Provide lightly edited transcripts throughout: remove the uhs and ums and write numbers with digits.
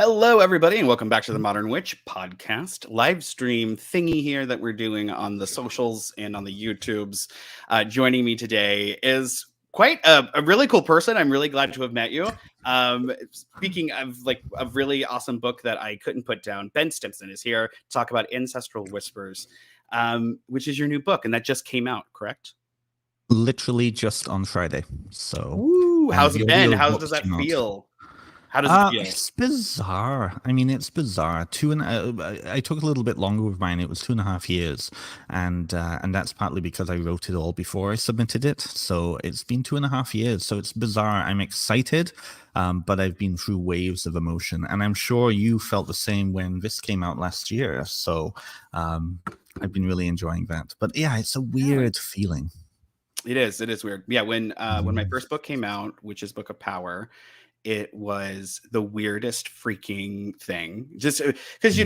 Hello, everybody, and welcome back to the Modern Witch podcast live stream thingy here that we're doing on the socials and on the YouTubes. Joining me today is quite a really cool person. I'm really glad to have met you. Speaking of like a really awesome book that I couldn't put down, Ben Stimpson is here to talk about Ancestral Whispers, which is your new book, and that just came out, correct? Literally just on Friday. So, Ooh, and how's the it been? audio How book does that came out. feel? How does it feel? It's bizarre. I mean, it's bizarre. I took a little bit longer with mine. It was 2.5 years, and that's partly because I wrote it all before I submitted it. So it's been 2.5 years. So it's bizarre. I'm excited, but I've been through waves of emotion, and I'm sure you felt the same when this came out last year. So I've been really enjoying that. But yeah, it's a weird feeling. It is. It is weird. Yeah, when my first book came out, which is Book of Power, it was the weirdest freaking thing. Just because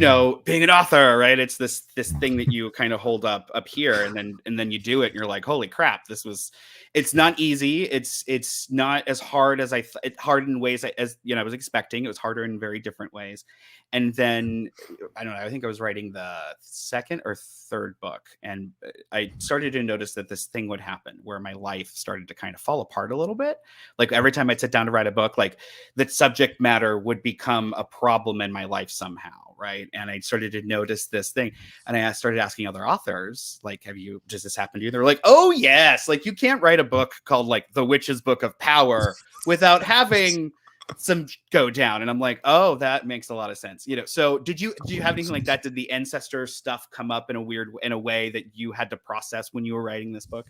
being an author, right? It's this thing that you kind of hold up here, and then you do it, and you're like, holy crap, this was. It's not easy. It's not as hard as hard in ways as I was expecting. It was harder in very different ways. And then I don't know. I think I was writing the second or third book, and I started to notice that this thing would happen where my life started to kind of fall apart a little bit. Like every time I'd sit down to write a book, like that subject matter would become a problem in my life somehow, right? And I started to notice this thing, and I started asking other authors, like, does this happen to you? They're like, oh yes, like you can't write a book called like The Witch's Book of Power without having some go down. And I'm like, oh, that makes a lot of sense. So do you have anything like that? Did the ancestor stuff come up in a way that you had to process when you were writing this book?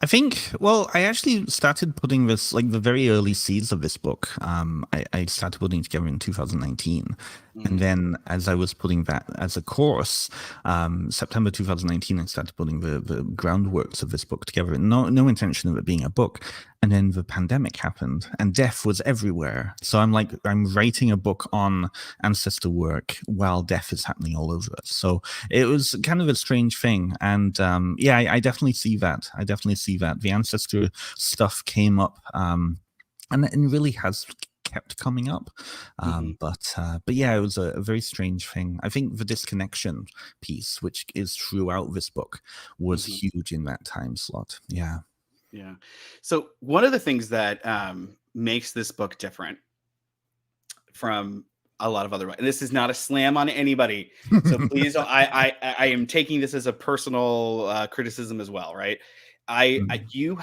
I think, well, I actually started putting this, like the very early seeds of this book. I started putting it together in 2019. And then as I was putting that as a course, September 2019, I started putting the groundworks of this book together. No intention of it being a book. And then the pandemic happened and death was everywhere. So I'm writing a book on ancestor work while death is happening all over us. So it was kind of a strange thing. And yeah, I definitely see that. The ancestor stuff came up and it really has kept coming up. But yeah, it was a very strange thing. I think the disconnection piece, which is throughout this book, was huge in that time slot. Yeah. Yeah. So one of the things that makes this book different from a lot of other, and this is not a slam on anybody, so please, I am taking this as a personal criticism as well, right? You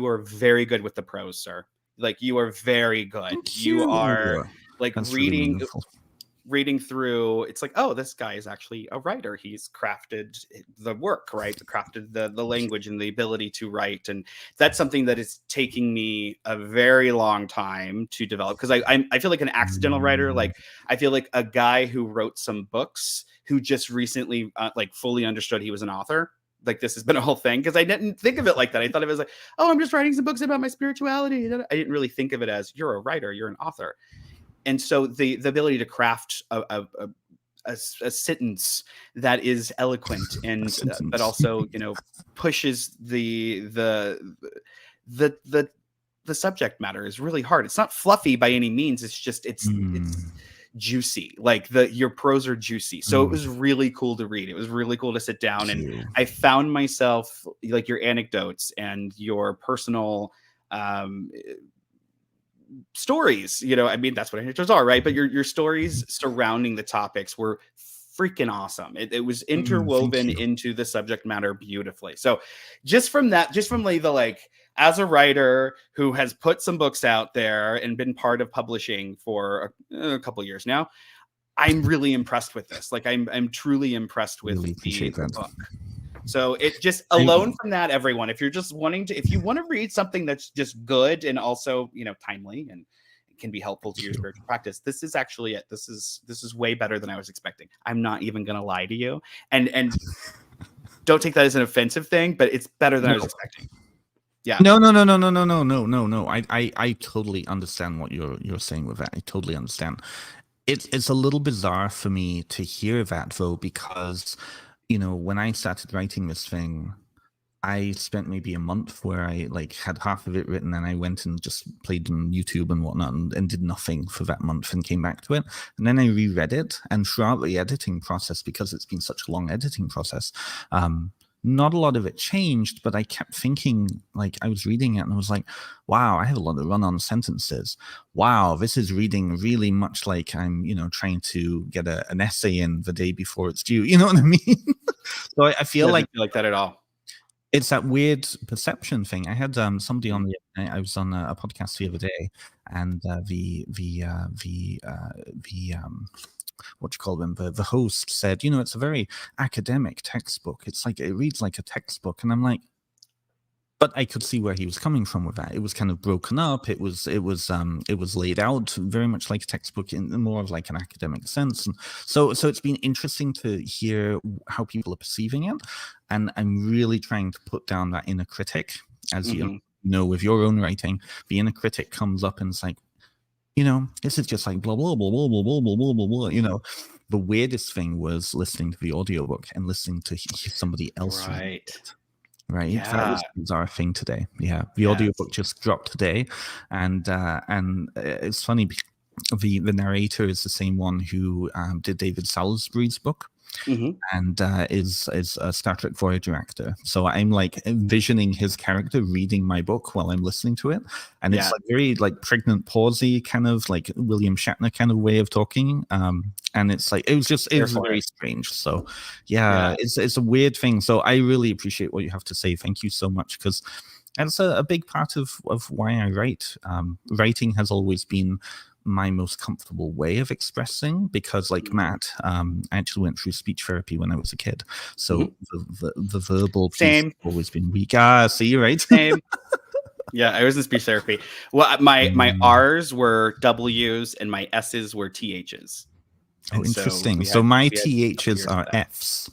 are very good with the prose, sir. Like you are very good. You are like That's really reading through, it's like, oh, this guy is actually a writer. He's crafted the work, right? Crafted the language and the ability to write. And that's something that is taking me a very long time to develop, because I feel like an accidental writer. Like I feel like a guy who wrote some books who just recently like fully understood he was an author. Like this has been a whole thing, because I didn't think of it like that. I thought of it as like, oh, I'm just writing some books about my spirituality. I didn't really think of it as you're a writer, you're an author. And so the ability to craft a sentence that is eloquent and that also pushes the subject matter is really hard. It's not fluffy by any means. It's just it's juicy. Like your prose are juicy. So it was really cool to read. It was really cool to sit down, and I found myself, like, your anecdotes and your personal stories, I mean, that's what anecdotes are, right? But your stories surrounding the topics were freaking awesome. It was interwoven into the subject matter beautifully. So just from like as a writer who has put some books out there and been part of publishing for a couple years now, I'm really impressed with this. Like I'm truly impressed with the book. So it just alone from that, everyone, if you're just if you want to read something that's just good and also, timely and can be helpful to your spiritual practice, this is actually it. This is way better than I was expecting. I'm not even going to lie to you. And don't take that as an offensive thing, but it's better than I was expecting. Yeah. No. I totally understand what you're saying with that. I totally understand. It's a little bizarre for me to hear that, though, because when I started writing this thing, I spent maybe a month where I like had half of it written and I went and just played on YouTube and whatnot and did nothing for that month and came back to it. And then I reread it, and throughout the editing process, because it's been such a long editing process, not a lot of it changed, but I kept thinking, like, I was reading it and I was like, wow, I have a lot of run-on sentences. Wow, this is reading really much like I'm, trying to get an essay in the day before it's due. You know what I mean? So I feel Doesn't like feel like that at all. it's that weird perception thing. I had somebody on I was on a podcast the other day, and what you call them, the host said, it's a very academic textbook. It's like it reads like a textbook, and I'm like, but I could see where he was coming from with that. It was kind of broken up. It was laid out very much like a textbook in more of like an academic sense. And so it's been interesting to hear how people are perceiving it. And I'm really trying to put down that inner critic, as you know, with your own writing. The inner critic comes up and it's like, this is just like blah blah blah blah blah blah blah blah blah. The weirdest thing was listening to the audiobook and listening to somebody else Right. Right. Yeah. That was a bizarre thing today. Yeah. The audiobook just dropped today. And it's funny, the narrator is the same one who did David Salisbury's book. And is a Star Trek Voyager actor. So I'm like envisioning his character reading my book while I'm listening to it. And it's like very like pregnant pausey, kind of like William Shatner kind of way of talking. And it's like, it was very strange. So it's a weird thing. So I really appreciate what you have to say. Thank you so much, because that's a big part of why I write. Writing has always been my most comfortable way of expressing, because like Matt, I actually went through speech therapy when I was a kid. So the verbal piece has always been weak. See, right? Same. Yeah, I was in speech therapy. Well, my R's were W's and my S's were TH's. Oh, interesting. So my TH's are F's.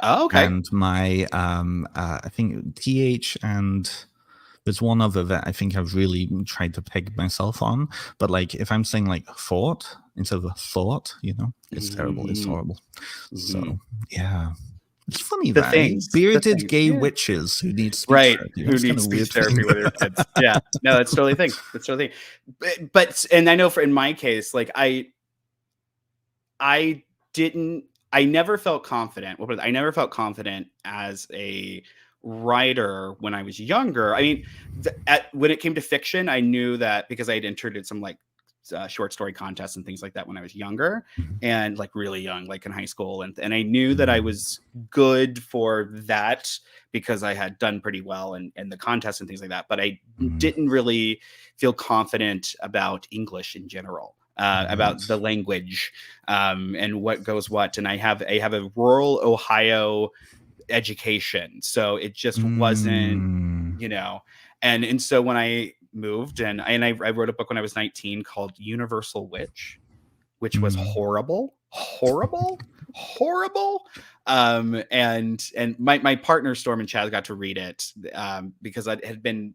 Oh, okay. And my I think TH and there's one other that I think I've really tried to peg myself on. But like if I'm saying like thought instead of a thought, it's terrible. It's horrible. So yeah. It's funny that bearded gay witches who need speech therapy. Who need speech therapy with their kids. Yeah. No, that's totally thing. That's totally thing. But and I know in my case, like I never felt confident. I never felt confident as a writer when I was younger. I mean, when it came to fiction, I knew that because I had entered in some like short story contests and things like that when I was younger, and like really young, like in high school, and I knew that I was good for that because I had done pretty well in the contests and things like that. But I didn't really feel confident about English in general. About the language and what goes what, and I have a rural Ohio education, so it just wasn't, and so when I moved and I wrote a book when I was 19 called Universal Witch, which was horrible. And my partner Storm and Chaz got to read it because I had been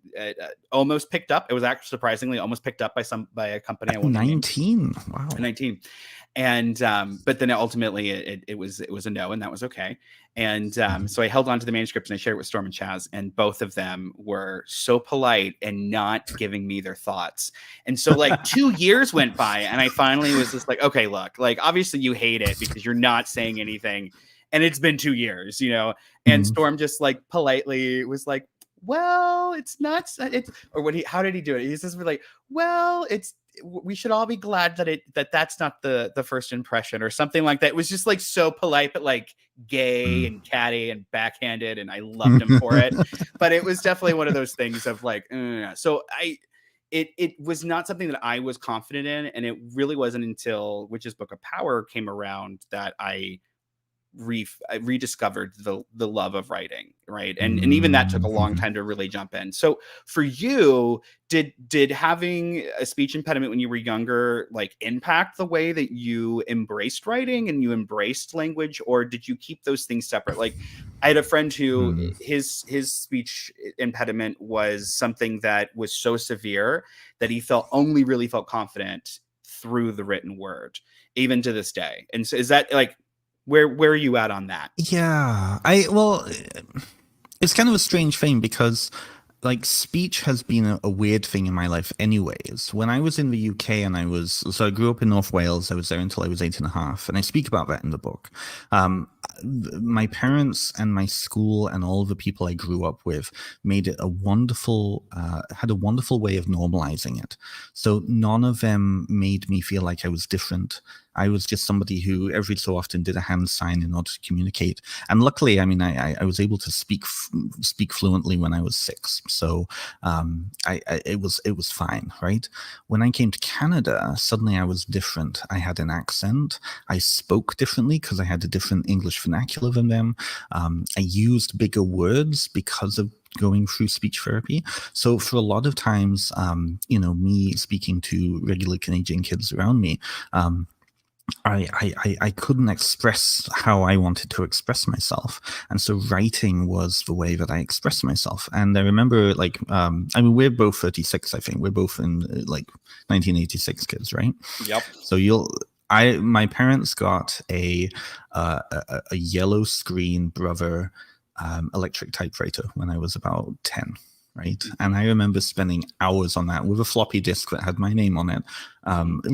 almost picked up. It was actually surprisingly almost picked up by a company. I 19. Wow. 19. And but then ultimately it was a no, and that was okay. And so I held on to the manuscript and I shared it with Storm and Chaz, and both of them were so polite and not giving me their thoughts. And so like 2 years went by, and I finally was just like, okay, look, like obviously you hate it because you're not saying anything, and it's been 2 years, And Storm just like politely was like, well, it's not. Or how did he do it? He's just like, well, we should all be glad that that's not the first impression or something like that. It was just like so polite, but like gay and catty and backhanded. And I loved him for it, but it was definitely one of those things of like, so it was not something that I was confident in. And it really wasn't until Witch's Book of Power came around that I rediscovered the love of writing, right? And even that took a long time to really jump in. So for you, did having a speech impediment when you were younger like impact the way that you embraced writing and you embraced language, or did you keep those things separate? Like I had a friend who his speech impediment was something that was so severe that he really felt confident through the written word, even to this day. And so is that like where are you at on that? Yeah, It's kind of a strange thing because like speech has been a weird thing in my life anyways. When I was in the UK and I grew up in North Wales. I was there until I was 8.5, and I speak about that in the book. Um, my parents and my school and all of the people I grew up with made it had a wonderful way of normalizing it. So none of them made me feel like I was different. I was just somebody who every so often did a hand sign in order to communicate. And luckily, I mean, I was able to speak fluently when I was 6. So it was fine, right? When I came to Canada, suddenly I was different. I had an accent. I spoke differently because I had a different English vernacular than them. I used bigger words because of going through speech therapy. So for a lot of times, me speaking to regular Canadian kids around me, I couldn't express how I wanted to express myself, and so writing was the way that I expressed myself. And I remember, like, I mean, we're both 36. I think we're both in like 1986 kids, right? Yep. So my parents got a yellow screen Brother electric typewriter when I was about 10. Right. And I remember spending hours on that with a floppy disk that had my name on it,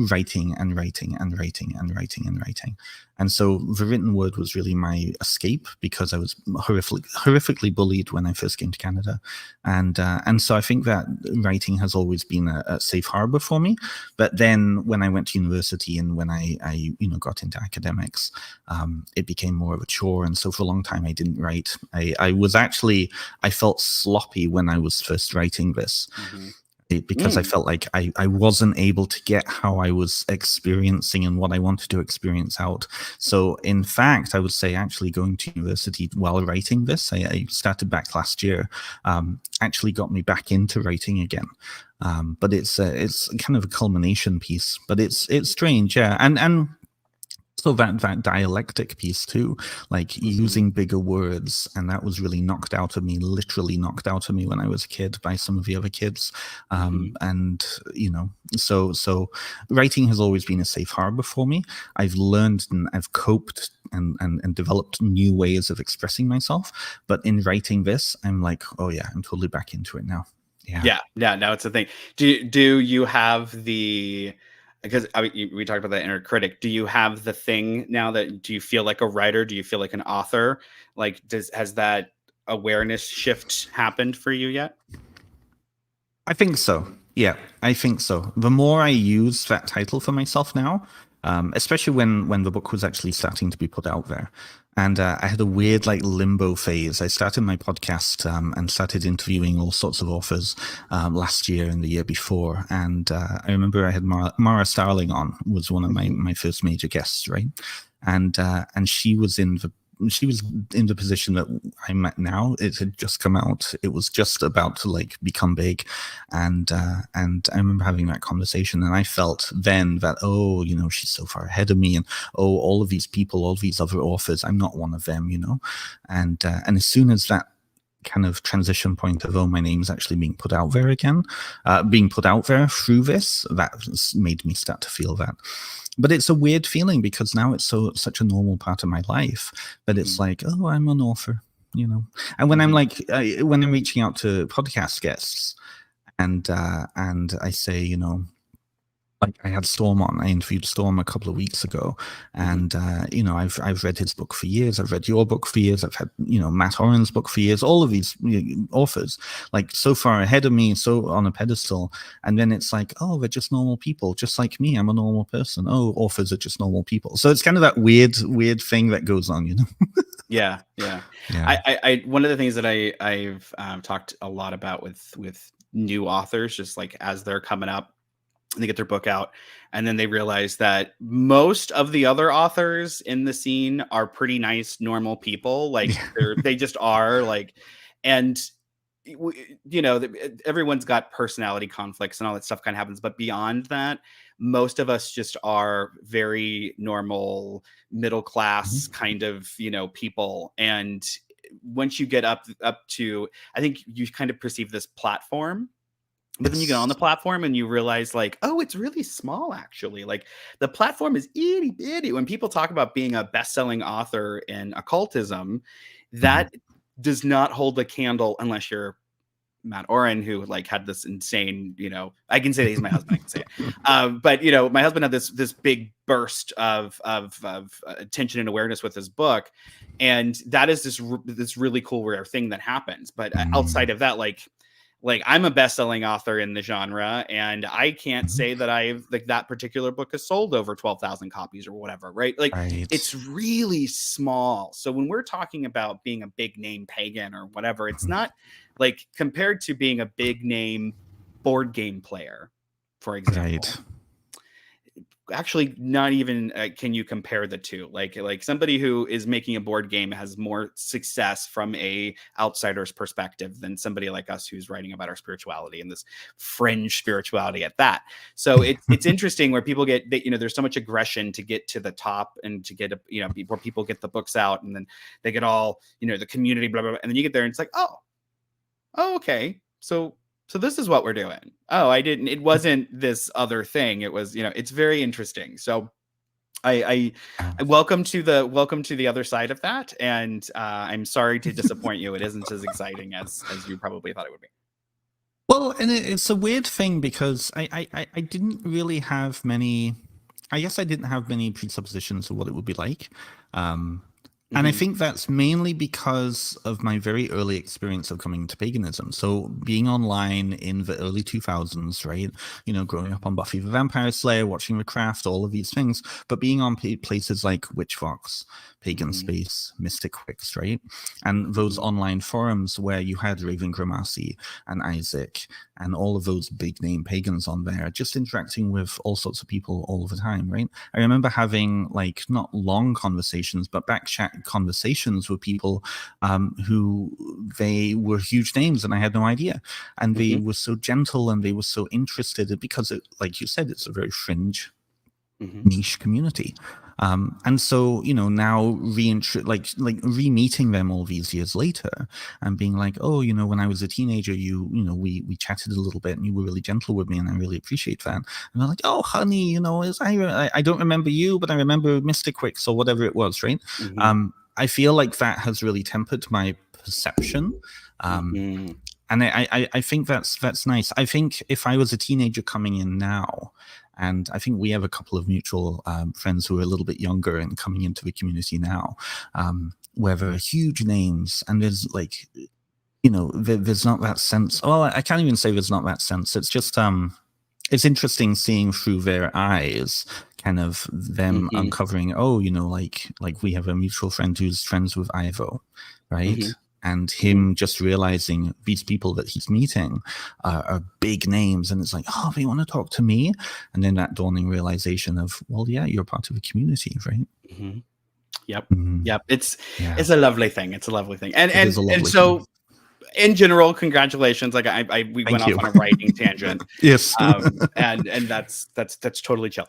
writing and writing and writing and writing and writing. And so the written word was really my escape because I was horrifically bullied when I first came to Canada. And so I think that writing has always been a safe harbor for me. But then when I went to university and when I got into academics, it became more of a chore. And so for a long time, I didn't write. I felt sloppy when I was first writing this. Because I felt like I wasn't able to get how I was experiencing and what I wanted to experience out. So in fact, I would say actually going to university while writing this, I started back last year, actually got me back into writing again. But it's kind of a culmination piece, but it's strange. Yeah. And so that dialectic piece too, like using bigger words, and that was really literally knocked out of me when I was a kid by some of the other kids. And so writing has always been a safe harbor for me. I've learned and I've coped and developed new ways of expressing myself. But in writing this, I'm like, oh yeah, I'm totally back into it now. Yeah. Now it's a thing. Do you have the, because I mean, we talked about that inner critic. Do you have the thing now that, do you feel like a writer? Do you feel like an author? Like, has that awareness shift happened for you yet? I think so. Yeah, I think so. The more I use that title for myself now, especially when the book was actually starting to be put out there, and I had a weird like limbo phase. I started my podcast and started interviewing all sorts of authors last year and the year before, and I remember I had Mara Starling on, was one of my first major guests, right? And she was in the position that I'm at now. It had just come out. It was just about to like become big. And I remember having that conversation, and I felt then that, oh, she's so far ahead of me, and oh, all of these people, all these other authors, I'm not one of them, and as soon as that kind of transition point of, oh, my name's actually being put out there again, being put out there through this, that made me start to feel that. But it's a weird feeling because now it's such a normal part of my life that it's like, oh, I'm an author, And when I'm like, when I'm reaching out to podcast guests, and I say, like I had Storm on. I interviewed Storm a couple of weeks ago, and I've read his book for years. I've read your book for years. I've had Matt Oren's book for years. All of these authors, like so far ahead of me, so on a pedestal, and then it's like, oh, they're just normal people, just like me. I'm a normal person. Oh, authors are just normal people. So it's kind of that weird thing that goes on, Yeah. I one of the things that I've talked a lot about with new authors, just like as they're coming up, and they get their book out, and then they realize that most of the other authors in the scene are pretty nice, normal people. Like they just are like, and everyone's got personality conflicts and all that stuff kind of happens. But beyond that, most of us just are very normal, middle class kind of, people. And once you get up to, I think you kind of perceive this platform. But then you get on the platform and you realize like, oh, it's really small, actually. Like the platform is itty bitty. When people talk about being a best-selling author in occultism, that does not hold a candle unless you're Matt Oren, who like had this insane, I can say that he's my husband, I can say it. But my husband had this big burst of attention and awareness with his book. And that is this really cool, rare thing that happens. But outside of that, like I'm a best-selling author in the genre, and I can't say that that particular book has sold over 12,000 copies or whatever, right? Like it's really small. So when we're talking about being a big name pagan or whatever, it's not like compared to being a big name board game player, for example. Actually, not even can you compare the two. Like somebody who is making a board game has more success from a outsider's perspective than somebody like us who's writing about our spirituality and this fringe spirituality at that. So it's interesting where people get that, there's so much aggression to get to the top and to get where people get the books out and then they get all the community blah blah blah, and then you get there and it's like oh okay, so this is what we're doing. Oh, it wasn't this other thing. It was, it's very interesting. So I welcome to the other side of that. And I'm sorry to disappoint you. It isn't as exciting as you probably thought it would be. Well, and it's a weird thing because I didn't really have many, I guess I didn't have many presuppositions of what it would be like. And I think that's mainly because of my very early experience of coming to paganism. So being online in the early 2000s, right? Growing up on Buffy the Vampire Slayer, watching The Craft, all of these things, but being on places like Witchvox, Pagan Space, Mystic Wix, right? And those online forums where you had Raven Gramassi and Isaac and all of those big name pagans on there, just interacting with all sorts of people all the time, right? I remember having like not long conversations, but back chat conversations with people who they were huge names and I had no idea. And they were so gentle and they were so interested because like you said, it's a very fringe niche community. And so, now re-meeting them all these years later and being like, oh, when I was a teenager, we chatted a little bit and you were really gentle with me and I really appreciate that. And they're like, oh, honey, I don't remember you, but I remember Mystic Wix or whatever it was, right? I feel like that has really tempered my perception. And I think that's nice. I think if I was a teenager coming in now, and I think we have a couple of mutual friends who are a little bit younger and coming into the community now, where there are huge names and there's like, there's not that sense. Well, I can't even say there's not that sense. It's just, it's interesting seeing through their eyes, kind of them uncovering, oh, like we have a mutual friend who's friends with Ivo, right? And him just realizing these people that he's meeting are big names. And it's like, oh, they want to talk to me. And then that dawning realization of, well, yeah, you're part of a community, right? Yep. Yep. It's a lovely thing. It's a lovely thing. And so thing. In general, congratulations. Like we went off on a writing tangent. Yes. And that's totally chill.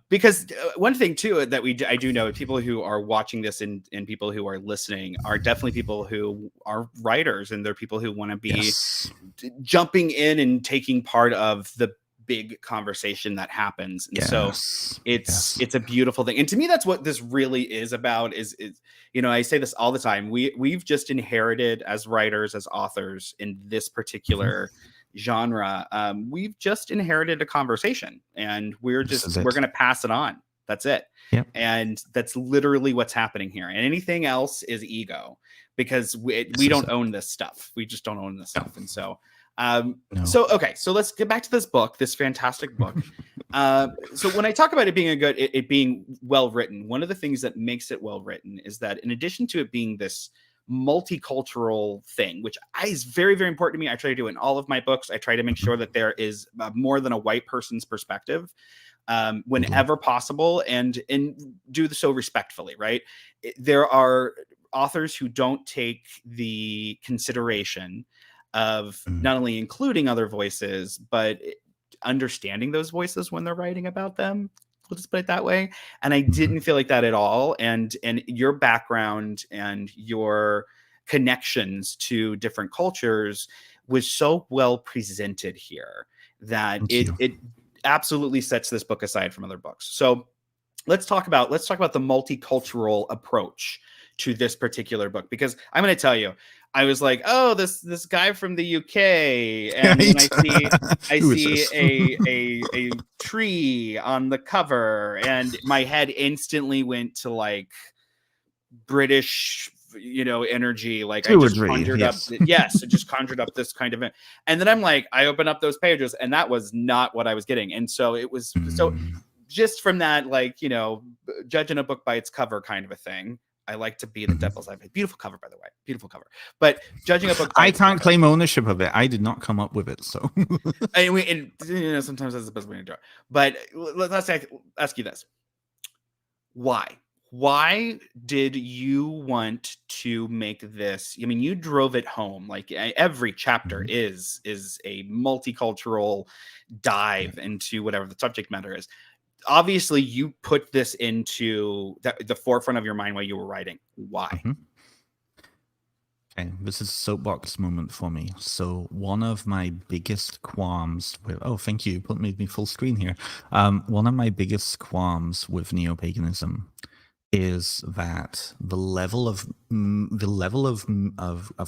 Because one thing too that I do know, people who are watching this and people who are listening are definitely people who are writers, and they're people who want to be jumping in and taking part of the big conversation that happens. And so it's a beautiful thing. And to me, that's what this really is about is I say this all the time. We've just inherited as writers, as authors in this particular genre. We've just inherited a conversation and we're going to pass it on. That's it. Yep. And that's literally what's happening here. And anything else is ego because we don't own this stuff. We just don't own this stuff. And so, so let's get back to this book, this fantastic book. So when I talk about it being it being well written, one of the things that makes it well written is that in addition to it being this multicultural thing, which is very, very important to me, I try to do in all of my books. I try to make sure that there is more than a white person's perspective whenever possible, and do so respectfully, right? There are authors who don't take the consideration of not only including other voices, but understanding those voices when they're writing about them. We'll just put it that way. And I didn't feel like that at all. And your background and your connections to different cultures was so well presented here that it absolutely sets this book aside from other books. So let's talk about the multicultural approach to this particular book, because I'm going to tell you, I was like, oh, this guy from the UK, and then I see a tree on the cover, and my head instantly went to like British, energy. Like I just conjured up, yes, it just conjured up this kind of, and then I'm like, I open up those pages, and that was not what I was getting, and so it was so. Just from that, like, judging a book by its cover kind of a thing. I like to be the devil's advocate. Beautiful cover, by the way. Beautiful cover. But judging a book by I can't claim ownership of it. I did not come up with it, so. and sometimes that's the best way to do it. But let's ask you this. Why? Why did you want to make this? I mean, you drove it home. Like every chapter is a multicultural dive into whatever the subject matter is. Obviously, you put this into the forefront of your mind while you were writing. Why? Okay, this is a soapbox moment for me. So one of my biggest qualms with, thank you, made me full screen here. One of my biggest qualms with neo-paganism is that the level of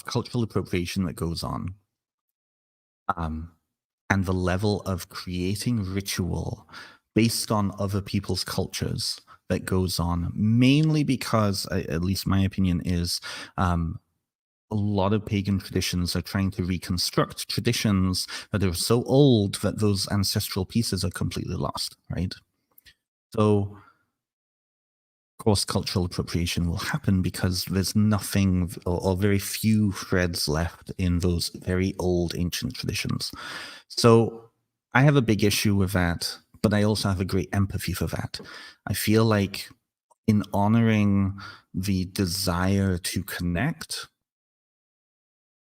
cultural appropriation that goes on, and the level of creating ritual based on other people's cultures that goes on, mainly because, at least my opinion is, a lot of pagan traditions are trying to reconstruct traditions that are so old that those ancestral pieces are completely lost, right? So, of course, cultural appropriation will happen because there's nothing or very few threads left in those very old ancient traditions. So I have a big issue with that, but I also have a great empathy for that. I feel like in honoring the desire to connect,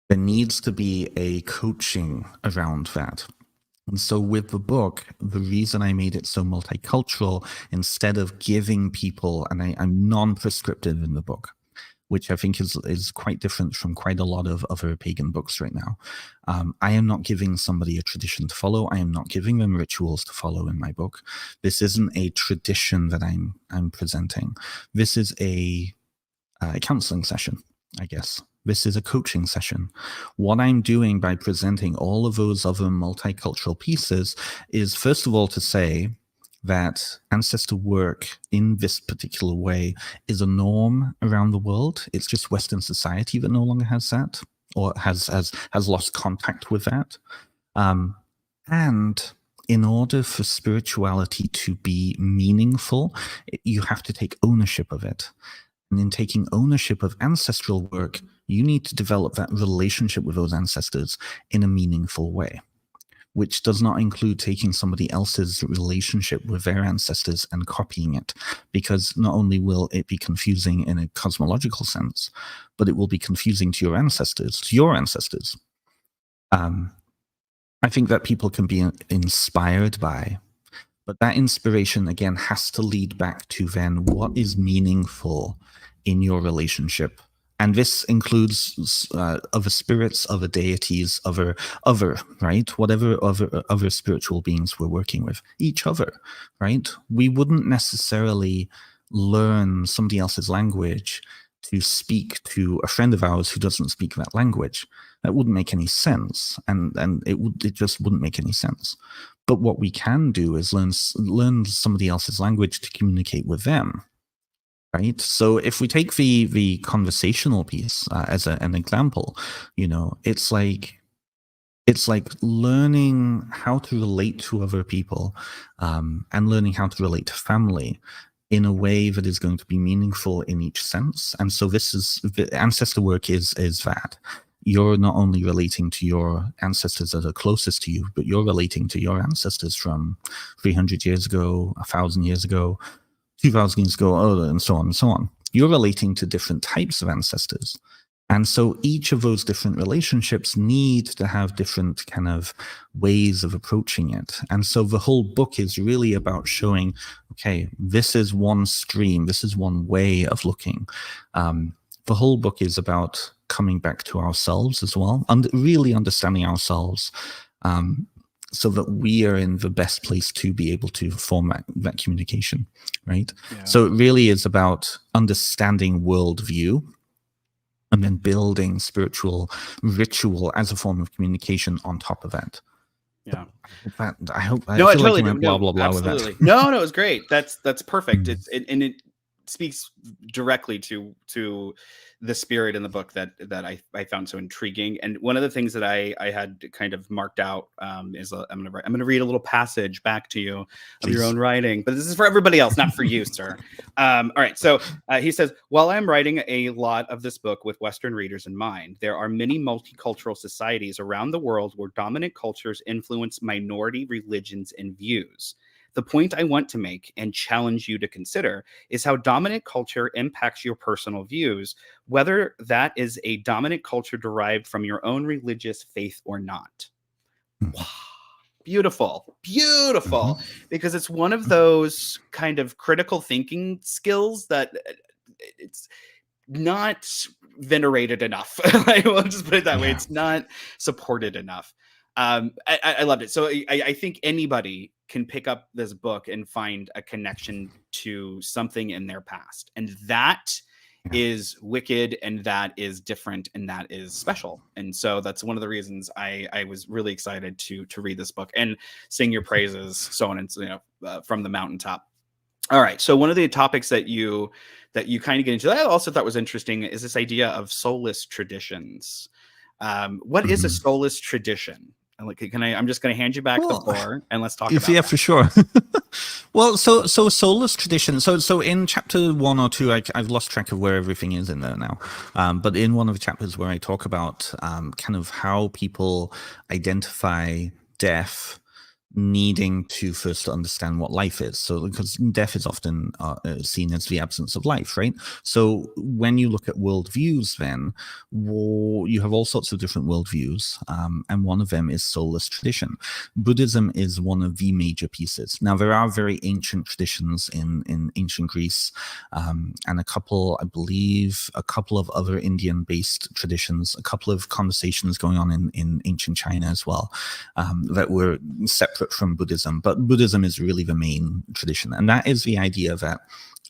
there needs to be a coaching around that. And so with the book, the reason I made it so multicultural, instead of giving people, and I'm non-prescriptive in the book, which I think is quite different from quite a lot of other pagan books right now. I am not giving somebody a tradition to follow. I am not giving them rituals to follow in my book. This isn't a tradition that I'm presenting. This is a counseling session, I guess. This is a coaching session. What I'm doing by presenting all of those other multicultural pieces is, first of all, to say that ancestor work in this particular way is a norm around the world. It's just Western society that no longer has that, or has lost contact with that. And in order for spirituality to be meaningful, you have to take ownership of it. And in taking ownership of ancestral work, you need to develop that relationship with those ancestors in a meaningful way, which does not include taking somebody else's relationship with their ancestors and copying it, because not only will it be confusing in a cosmological sense, but it will be confusing to your ancestors. I think that people can be inspired by, but that inspiration, again, has to lead back to then what is meaningful in your relationship. And this includes other spirits, other deities, other, right? Whatever other spiritual beings we're working with, each other, right? We wouldn't necessarily learn somebody else's language to speak to a friend of ours who doesn't speak that language. That wouldn't make any sense, and it just wouldn't make any sense. But what we can do is learn somebody else's language to communicate with them. Right. So if we take the conversational piece as an example, it's like learning how to relate to other people, and learning how to relate to family in a way that is going to be meaningful in each sense. And so the ancestor work is that. You're not only relating to your ancestors that are closest to you, but you're relating to your ancestors from 300 years ago, 1,000 years ago, 2,000 years ago, and so on and so on. You're relating to different types of ancestors. And so each of those different relationships need to have different kind of ways of approaching it. And so the whole book is really about showing, okay, this is one stream, this is one way of looking. The whole book is about coming back to ourselves as well, and really understanding ourselves. so that we are in the best place to be able to form that communication, right? Yeah. So it really is about understanding worldview and then building spiritual ritual as a form of communication on top of that. Yeah. I feel I like totally you went do. blah No, blah blah absolutely. with that. No, it was great. That's perfect. And it speaks directly to the spirit in the book that I found so intriguing. And one of the things that I had kind of marked out is I'm gonna read a little passage back to you of your own writing, but this is for everybody else, not for you, sir. All right. So he says, while I'm writing a lot of this book with Western readers in mind, there are many multicultural societies around the world where dominant cultures influence minority religions and views. The point I want to make and challenge you to consider is how dominant culture impacts your personal views, whether that is a dominant culture derived from your own religious faith or not. Wow. Beautiful, beautiful, because it's one of those kind of critical thinking skills that it's not venerated enough. I will just put it that way. It's not supported enough. I loved it. So I think anybody can pick up this book and find a connection to something in their past. And that is wicked, and that is different, and that is special. And so that's one of the reasons I was really excited to read this book and sing your praises, so on, and from the mountaintop. All right. So one of the topics that you kind of get into that I also thought was interesting is this idea of soulless traditions. What is a soulless tradition? I'm just going to hand you back the floor and let's talk about that. For sure. Well, so soulless tradition. So in chapter 1 or 2, I've lost track of where everything is in there now. But in one of the chapters where I talk about kind of how people identify death, needing to first understand what life is. So because death is often seen as the absence of life, right? So when you look at worldviews, then you have all sorts of different worldviews, and one of them is soulless tradition. Buddhism is one of the major pieces. Now, there are very ancient traditions in ancient Greece, and a couple of other Indian-based traditions, a couple of conversations going on in ancient China as well, that were separate from Buddhism, but Buddhism is really the main tradition. And that is the idea that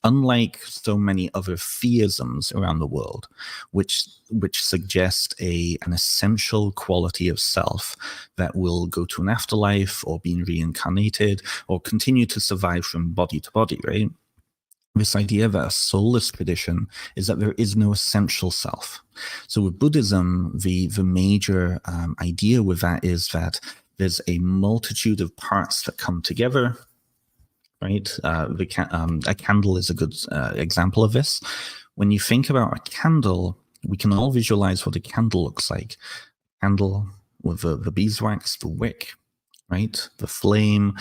unlike so many other theisms around the world, which suggest an essential quality of self that will go to an afterlife or being reincarnated or continue to survive from body to body, right? This idea that a soulless tradition is that there is no essential self. So with Buddhism, the major idea with that is that there's a multitude of parts that come together, right? A candle is a good example of this. When you think about a candle, we can all visualize what a candle looks like. Candle with the beeswax, the wick, right? The flame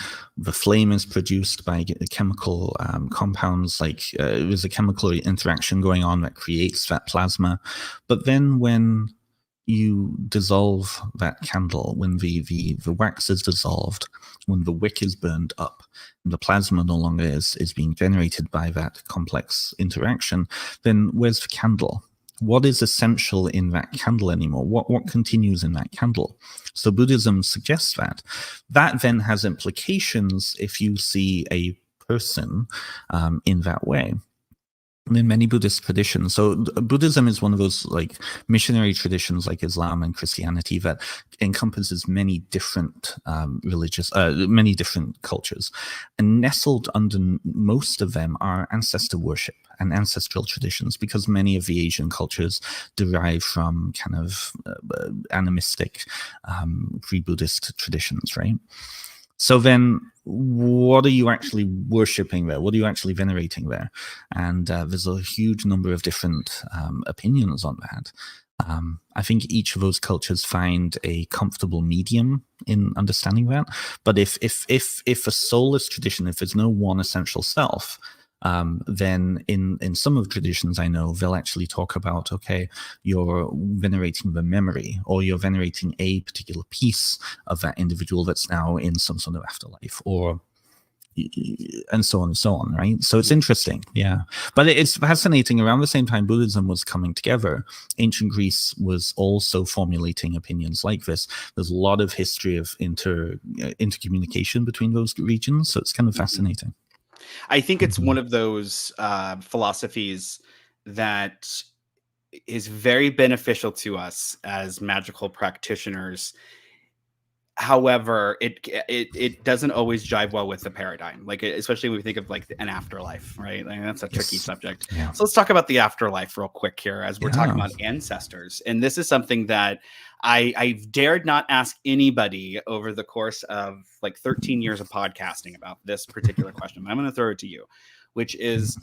is produced by chemical compounds, like there's a chemical interaction going on that creates that plasma. But then when you dissolve that candle, when the wax is dissolved, when the wick is burned up, and the plasma no longer is being generated by that complex interaction, then where's the candle? What is essential in that candle anymore? What continues in that candle? So Buddhism suggests that then has implications if you see a person in that way. In many Buddhist traditions. So Buddhism is one of those like missionary traditions like Islam and Christianity that encompasses many different many different cultures. And nestled under most of them are ancestor worship and ancestral traditions, because many of the Asian cultures derive from kind of animistic pre-Buddhist traditions, right? So then what are you actually worshipping there? What are you actually venerating there? And there's a huge number of different opinions on that. I think each of those cultures find a comfortable medium in understanding that. But if a soulless tradition, if there's no one essential self, then in some of the traditions I know, they'll actually talk about, okay, you're venerating the memory, or you're venerating a particular piece of that individual that's now in some sort of afterlife, or and so on and so on, right? So it's interesting, yeah. But it's fascinating. Around the same time Buddhism was coming together, ancient Greece was also formulating opinions like this. There's a lot of history of intercommunication between those regions, so it's kind of fascinating. I think it's one of those philosophies that is very beneficial to us as magical practitioners. However, it doesn't always jive well with the paradigm, like especially when we think of like an afterlife, right? Like, that's a tricky subject. Yeah. So let's talk about the afterlife real quick here, as we're talking about ancestors. And this is something that I've dared not ask anybody over the course of like 13 years of podcasting about this particular question. I'm going to throw it to you, which is,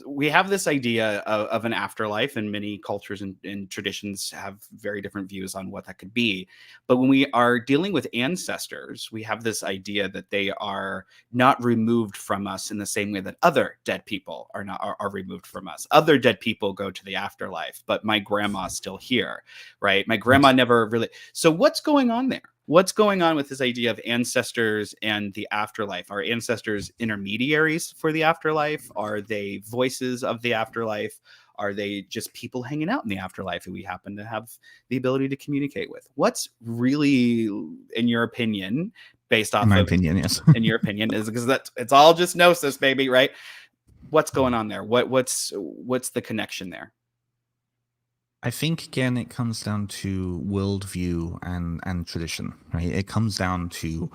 we have this idea of an afterlife, and many cultures and traditions have very different views on what that could be. But when we are dealing with ancestors, we have this idea that they are not removed from us in the same way that other dead people are removed from us. Other dead people go to the afterlife, but my grandma's still here, right? My grandma never really. So what's going on there? What's going on with this idea of ancestors and the afterlife? Are ancestors intermediaries for the afterlife? Are they voices of the afterlife? Are they just people hanging out in the afterlife who we happen to have the ability to communicate with? What's really, in your opinion, based off in my of, opinion, yes. in your opinion, is because it's all just gnosis, baby, right? What's going on there? What's the connection there? I think again it comes down to worldview and tradition, right? It comes down to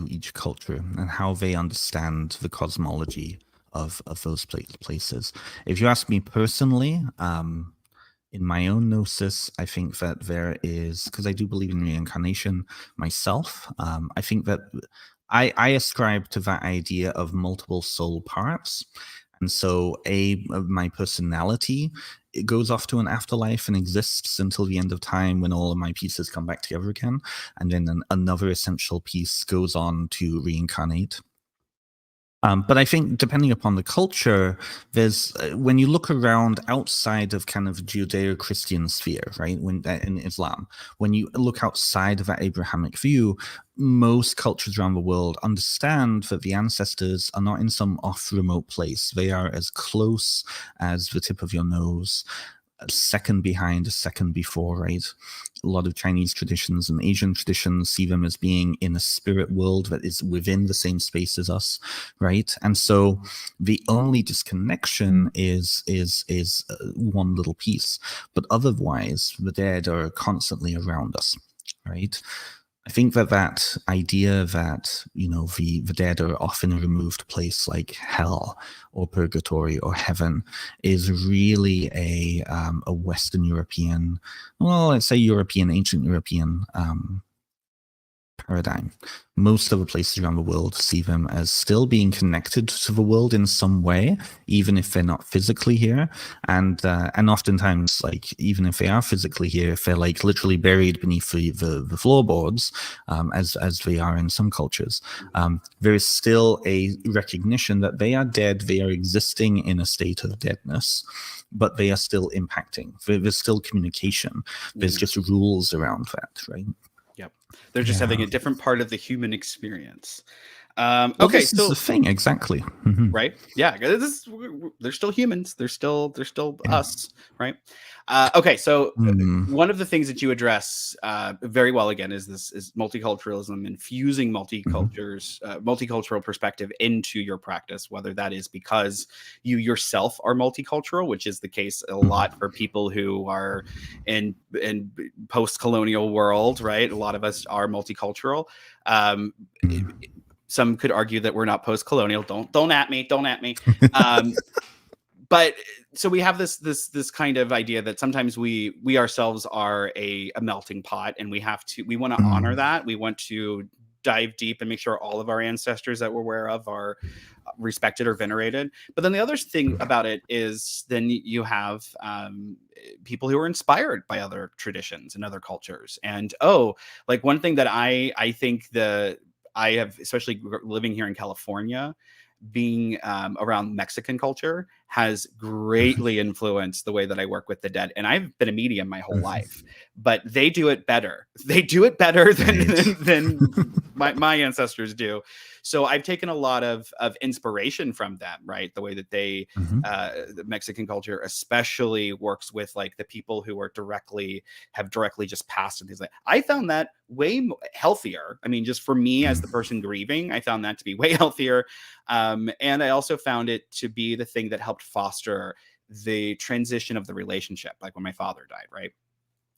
each culture and how they understand the cosmology of those places. If you ask me personally, in my own gnosis, I think that there is, because I do believe in reincarnation myself, I think that I ascribe to that idea of multiple soul parts. And so my personality, it goes off to an afterlife and exists until the end of time when all of my pieces come back together again. And then another essential piece goes on to reincarnate. But I think depending upon the culture, there's when you look around outside of kind of Judeo-Christian sphere, right? When in Islam, when you look outside of that Abrahamic view, most cultures around the world understand that the ancestors are not in some off remote place. They are as close as the tip of your nose, a second behind, a second before, right? A lot of Chinese traditions and Asian traditions see them as being in a spirit world that is within the same space as us, right? And so the only disconnection is one little piece, but otherwise the dead are constantly around us, right? I think that idea that, you know, the dead are often a removed place like hell or purgatory or heaven is really a Western European, well, let's say European, ancient European paradigm. Most of the places around the world see them as still being connected to the world in some way, even if they're not physically here. And oftentimes, like, even if they are physically here, if they're like literally buried beneath the floorboards, as they are in some cultures, there is still a recognition that they are dead, they are existing in a state of deadness, but they are still impacting. There's still communication. There's just rules around that, right? Yep. They're just having a different part of the human experience. Well, okay, this is the thing, exactly. Right? Yeah, they're still humans. They're still us, right? Okay, so one of the things that you address very well again is multiculturalism, infusing multicultural perspective into your practice, whether that is because you yourself are multicultural, which is the case a lot for people who are in post-colonial world, right? A lot of us are multicultural. Some could argue that we're not post-colonial. Don't at me. But so we have this kind of idea that sometimes we ourselves are a melting pot, and we want to honor that. We want to dive deep and make sure all of our ancestors that we're aware of are respected or venerated. But then the other thing about it is then you have people who are inspired by other traditions and other cultures. And like one thing that I think I have, especially living here in California, being around Mexican culture, has greatly influenced the way that I work with the dead. And I've been a medium my whole life, but they do it better. They do it better than my ancestors do. So I've taken a lot of inspiration from them, right? The way that they, the Mexican culture especially works with like the people who are have directly just passed and things like that. I found that way healthier. I mean, just for me as the person grieving, I found that to be way healthier. And I also found it to be the thing that helped foster the transition of the relationship, like when my father died, right?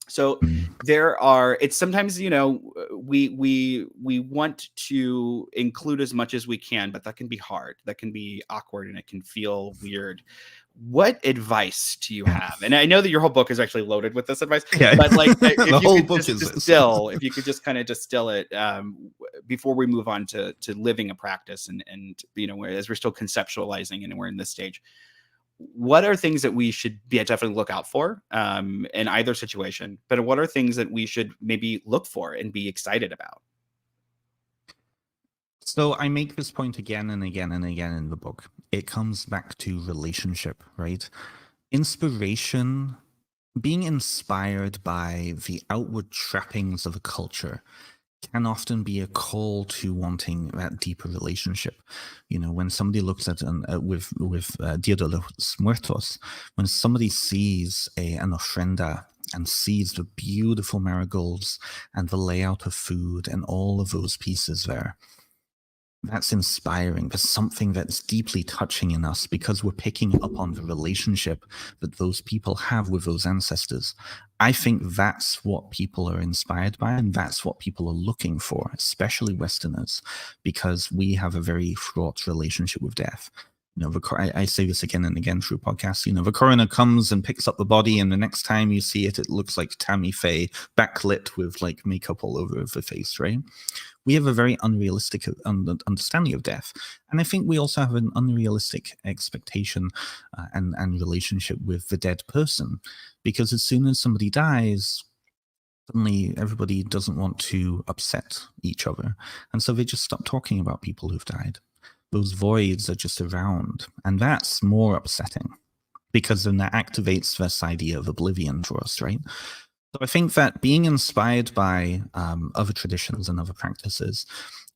So it's sometimes, we want to include as much as we can, but that can be hard. That can be awkward and it can feel weird. What advice do you have? And I know that your whole book is actually loaded with this advice, but like if you could just kind of distill it before we move on to living a practice and as we're still conceptualizing and we're in this stage, what are things that we should definitely look out for in either situation, but what are things that we should maybe look for and be excited about? So I make this point again and again and again in the book. It comes back to relationship, right? Inspiration, being inspired by the outward trappings of a culture can often be a call to wanting that deeper relationship. When somebody looks at with Dia de los Muertos, when somebody sees an ofrenda and sees the beautiful marigolds and the layout of food and all of those pieces there, that's inspiring. There's something that's deeply touching in us because we're picking up on the relationship that those people have with those ancestors. I think that's what people are inspired by, and that's what people are looking for, especially Westerners, because we have a very fraught relationship with death. I say this again and again through podcasts. The coroner comes and picks up the body, and the next time you see it, it looks like Tammy Faye, backlit with like makeup all over the face, right? We have a very unrealistic understanding of death. And I think we also have an unrealistic expectation and relationship with the dead person, because as soon as somebody dies, suddenly everybody doesn't want to upset each other. And so they just stop talking about people who've died. Those voids are just around. And that's more upsetting, because then that activates this idea of oblivion for us, right? So I think that being inspired by other traditions and other practices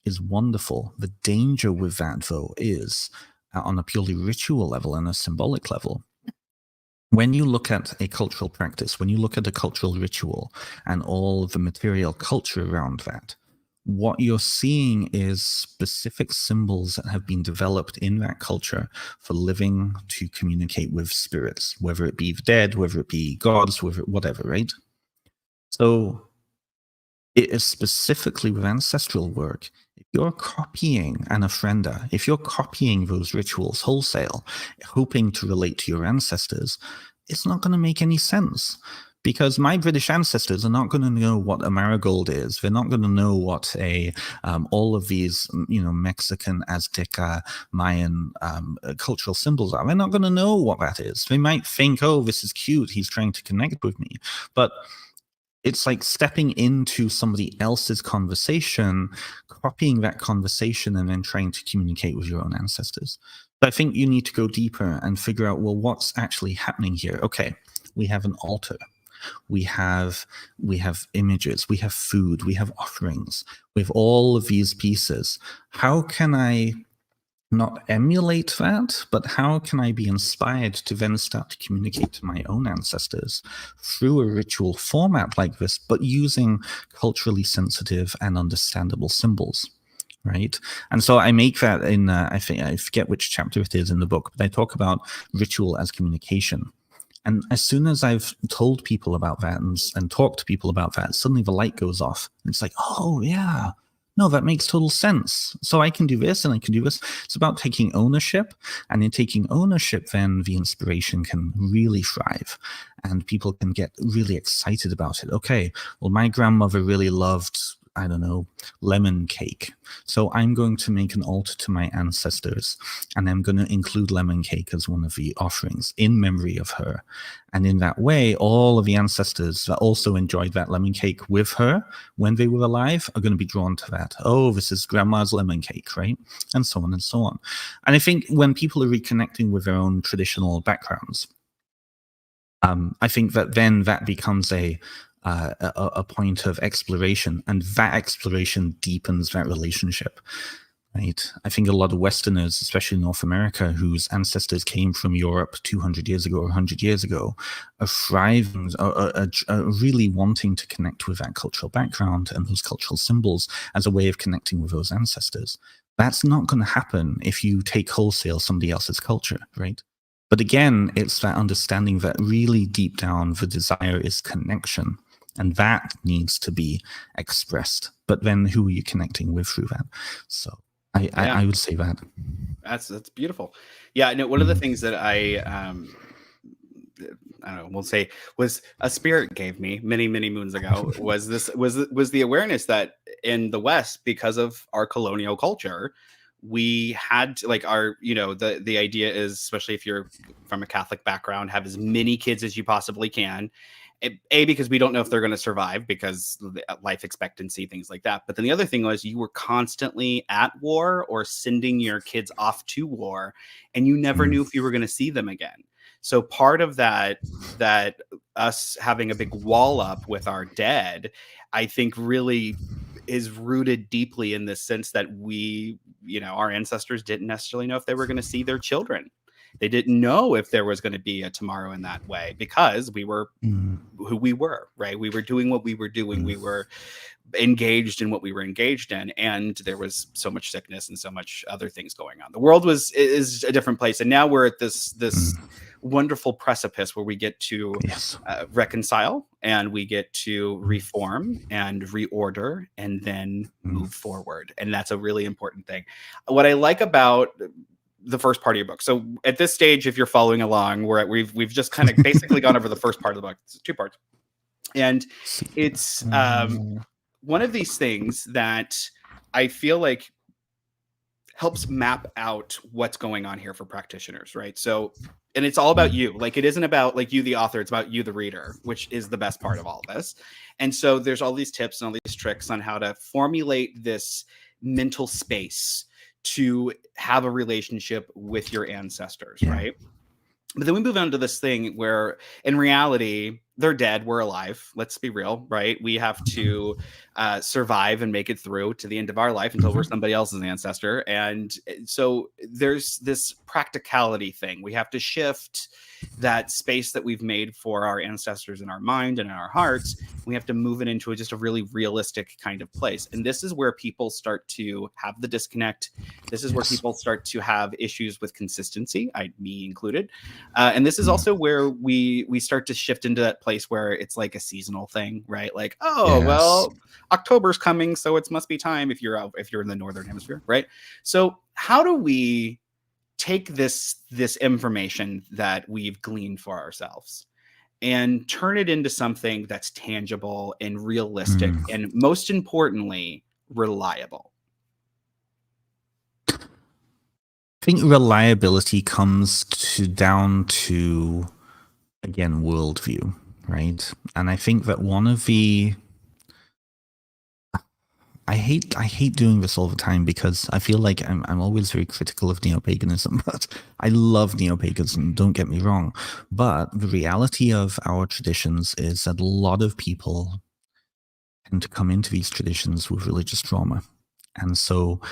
is wonderful. The danger with that, though, is on a purely ritual level and a symbolic level. When you look at a cultural practice, when you look at a cultural ritual and all the material culture around that, what you're seeing is specific symbols that have been developed in that culture for living to communicate with spirits, whether it be the dead, whether it be gods, whatever, right? So it is specifically with ancestral work. If you're copying an ofrenda, if you're copying those rituals wholesale, hoping to relate to your ancestors, it's not going to make any sense. Because my British ancestors are not going to know what a marigold is. They're not going to know what all of these, Mexican, Azteca, Mayan cultural symbols are. They're not going to know what that is. They might think, oh, this is cute, he's trying to connect with me. But it's like stepping into somebody else's conversation, copying that conversation, and then trying to communicate with your own ancestors. But I think you need to go deeper and figure out, well, what's actually happening here? Okay, we have an altar. We have images, we have food, we have offerings, we have all of these pieces. How can I not emulate that, but how can I be inspired to then start to communicate to my own ancestors through a ritual format like this, but using culturally sensitive and understandable symbols? Right. And so I make that in, I forget which chapter it is in the book, but I talk about ritual as communication. And as soon as I've told people about that and talked to people about that, suddenly the light goes off. And it's like, oh, yeah, no, that makes total sense. So I can do this and I can do this. It's about taking ownership. And in taking ownership, then the inspiration can really thrive. And people can get really excited about it. Okay, well, my grandmother really loved I don't know, lemon cake. So I'm going to make an altar to my ancestors, and I'm going to include lemon cake as one of the offerings in memory of her. And in that way, all of the ancestors that also enjoyed that lemon cake with her when they were alive are going to be drawn to that. Oh, this is grandma's lemon cake, right? And so on and so on. And I think when people are reconnecting with their own traditional backgrounds, I think that then that becomes a point of exploration, and that exploration deepens that relationship. Right. I think a lot of Westerners, especially North America, whose ancestors came from Europe 200 years ago or 100 years ago, are thriving, are really wanting to connect with that cultural background and those cultural symbols as a way of connecting with those ancestors. That's not going to happen if you take wholesale somebody else's culture, right? But again, it's that understanding that really deep down the desire is connection, and that needs to be expressed. But then who are you connecting with through that? So I would say that. That's beautiful. Yeah, no, one of the things that I don't know, we'll say was a spirit gave me many moons ago was the awareness that in the West, because of our colonial culture, we had to, like, our, you know, the idea is, especially if you're from a Catholic background, have as many kids as you possibly can. Because we don't know if they're going to survive because life expectancy, things like that. But then the other thing was you were constantly at war or sending your kids off to war, and you never knew if you were going to see them again. So part of that us having a big wall up with our dead, I think really is rooted deeply in this sense that we, you know, our ancestors didn't necessarily know if they were going to see their children. They didn't know if there was going to be a tomorrow in that way, because we were who we were, right? We were doing what we were doing. We were engaged in what we were engaged in, and there was so much sickness and so much other things going on. The world is a different place, and now we're at this wonderful precipice where we get to reconcile, and we get to reform and reorder, and then move forward, and that's a really important thing. What I like about the first part of your book. So at this stage, if you're following along, we've just kind of basically gone over the first part of the book. It's 2 parts. And it's one of these things that I feel like helps map out what's going on here for practitioners, right? So, and it's all about you. Like, it isn't about like you, the author, it's about you, the reader, which is the best part of all of this. And so there's all these tips and all these tricks on how to formulate this mental space to have a relationship with your ancestors, right? But then we move on to this thing where in reality, they're dead, we're alive. Let's be real, right? We have to survive and make it through to the end of our life until we're somebody else's ancestor. And so there's this practicality thing. We have to shift that space that we've made for our ancestors in our mind and in our hearts. We have to move it into just a really realistic kind of place. And this is where people start to have the disconnect. This is where people start to have issues with consistency, me included. And this is also where we start to shift into that place where it's like a seasonal thing, right? Like, well, October's coming, so it must be time if you're in the northern hemisphere, right? So how do we take this information that we've gleaned for ourselves and turn it into something that's tangible and realistic and, most importantly, reliable? I think reliability comes down to, again, worldview, right? And I think that one of the I hate doing this all the time because I feel like I'm always very critical of neo-paganism, but I love neo-paganism, don't get me wrong. But the reality of our traditions is that a lot of people tend to come into these traditions with religious trauma. And so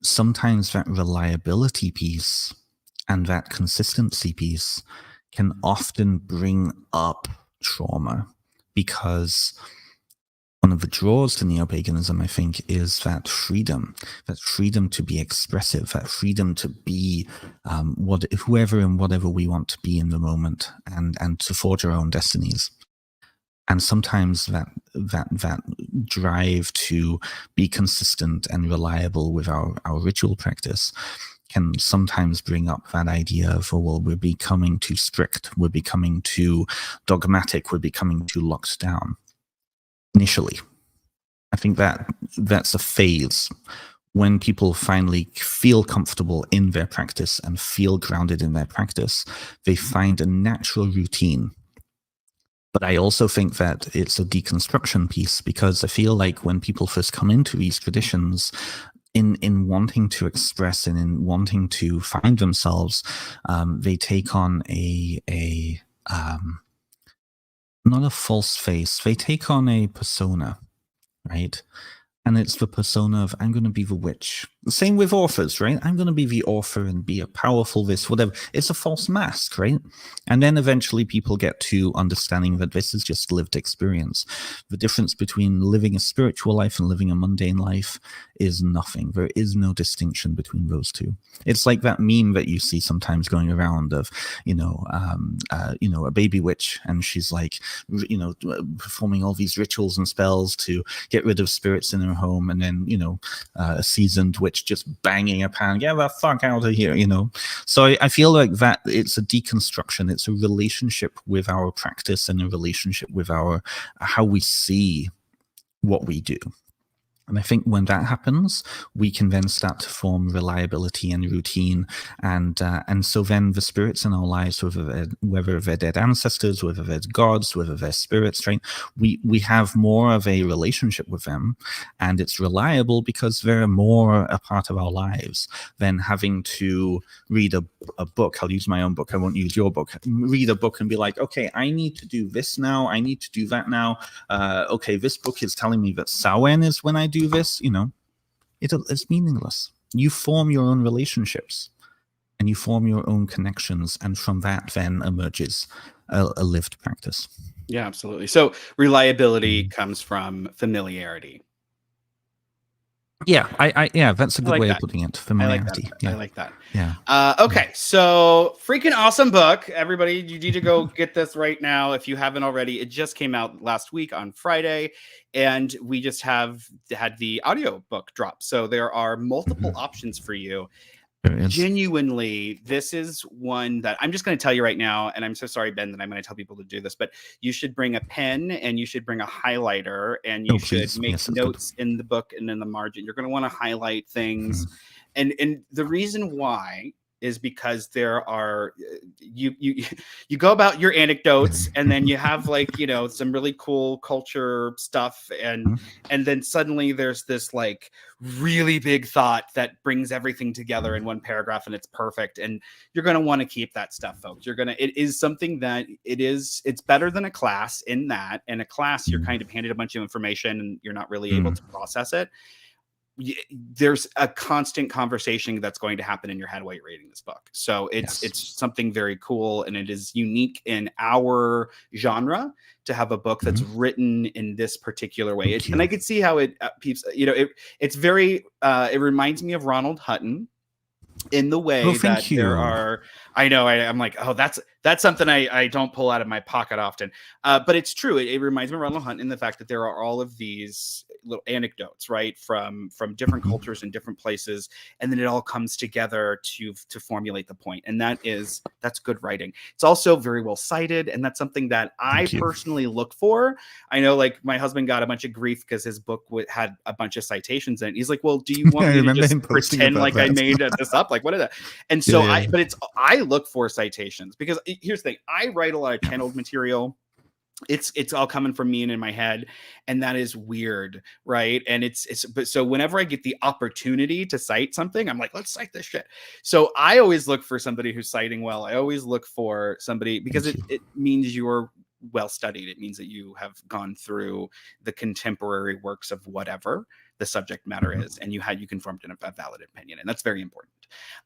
sometimes that reliability piece and that consistency piece can often bring up trauma, because one of the draws to neo-paganism, I think, is that freedom to be expressive, that freedom to be whoever and whatever we want to be in the moment, and to forge our own destinies. And sometimes that drive to be consistent and reliable with our ritual practice can sometimes bring up that idea of, oh, well, we're becoming too strict, we're becoming too dogmatic, we're becoming too locked down initially. I think that's a phase when people finally feel comfortable in their practice and feel grounded in their practice. They find a natural routine. But I also think that it's a deconstruction piece, because I feel like when people first come into these traditions, in wanting to express and in wanting to find themselves, they take on a not a false face. They take on a persona, right? And it's the persona of, I'm going to be the witch. The same with authors, right? I'm going to be the author and be a powerful this, whatever. It's a false mask, right? And then eventually people get to understanding that this is just lived experience. The difference between living a spiritual life and living a mundane life is nothing. There is no distinction between those two. It's like that meme that you see sometimes going around of, a baby witch, and she's like, performing all these rituals and spells to get rid of spirits in her home, and then a seasoned witch just banging a pan, get the fuck out of here, So I feel like that it's a deconstruction. It's a relationship with our practice and a relationship with our how we see what we do. And I think when that happens, we can then start to form reliability and routine. And so then the spirits in our lives, whether they're dead ancestors, whether they're gods, whether they're spirits, right? We have more of a relationship with them, and it's reliable because they're more a part of our lives than having to read a book. I'll use my own book. I won't use your book. Read a book and be like, okay, I need to do this now. I need to do that now. Okay, this book is telling me that Samhain is when I do this, it's meaningless. You form your own relationships and you form your own connections, and from that then emerges a lived practice. Yeah, absolutely. So reliability comes from familiarity. Yeah, yeah, that's a good way of putting it. Familiarity. I like that. Yeah. Okay, so freaking awesome book. Everybody, you need to go get this right now if you haven't already. It just came out last week on Friday, and we just had the audio book drop. So there are multiple options for you. Genuinely, this is one that I'm just going to tell you right now, and I'm so sorry, Ben, that I'm going to tell people to do this, but you should bring a pen and you should bring a highlighter, and you should make notes in the book and in the margin. You're going to want to highlight things. And the reason why is because there are you go about your anecdotes, and then you have like some really cool culture stuff, and then suddenly there's this like really big thought that brings everything together in one paragraph, and it's perfect. And you're going to want to keep that stuff, folks. It is something that it's better than a class in that. In a class, you're kind of handed a bunch of information and you're not really able to process it. There's a constant conversation that's going to happen in your head while you're reading this book. So it's something very cool, and it is unique in our genre to have a book that's written in this particular way. And I could see how it it's very it reminds me of Ronald Hutton in the way that there are. I know I'm like, oh, that's something I don't pull out of my pocket often, but it's true. It reminds me of Ronald Hutton in the fact that there are all of these little anecdotes, right, from different cultures and different places, and then it all comes together to formulate the point. And that's good writing. It's also very well cited, and that's something that I personally look for. I know, like, my husband got a bunch of grief because his book had a bunch of citations in it. He's like, well, do you want me to just pretend like I made this up? Like, what is that? And so I look for citations, because here's the thing. I write a lot of channeled material. It's all coming from me and in my head, and that is weird, right? And but so whenever I get the opportunity to cite something, I'm like, let's cite this shit. So I always look for somebody who's citing well. I always look for somebody, because it means you're well studied. It means that you have gone through the contemporary works of whatever the subject matter is, and you can form a valid opinion, and that's very important.